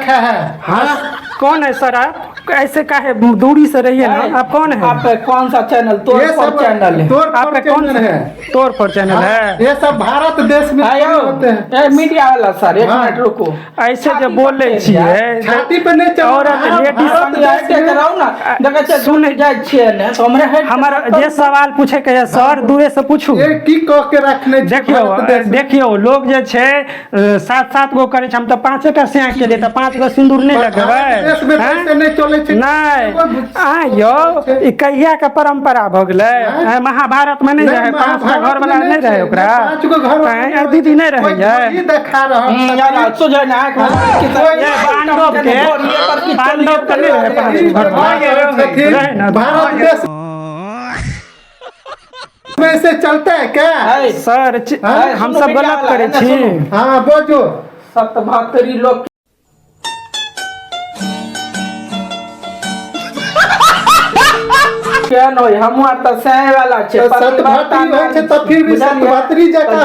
रखा है। हाँ, कौन है सर आप? ऐसे काहे दूरी से रहिए ना। आप कौन है? आप कौन सा चैनल? ये सब चैनल है। आपका कौन है? तोड़ फोड़ चैनल है। ये सब भारत देश में होते हैं। मीडिया वाला सर, एक मिनट रुको। ऐसे जब बोल रहे छियै छाती पे नहीं चढ़ औरत लेडीज कराओ ना, देखा सुन जाए छियै ने तो हमारा जे सवाल पूछे के है सर दूरे से पूछू। ये की कह के रखने देखियो लोग जे छे 7-7 गो करे, हम तो 5टा से के लिए 5 गो सिंदूर नहीं लगेबै नहीं। यो ई कहिया के परंपरा भ गेलै। महाभारत में नहीं रहे 5टा घर वाला नहीं रहे ओकरा। 5 गो घर दीदी नहीं रही है। ये देखा रहा पांडव के नहीं रहे 5 घर वाला। भारत देश में से चलता है क्या सर? हम सब गलत करे छी। हाँ बोझो 72 लोग क्या नो हम तो सह वाला छे। 72 है तो फिर भी 72 जगह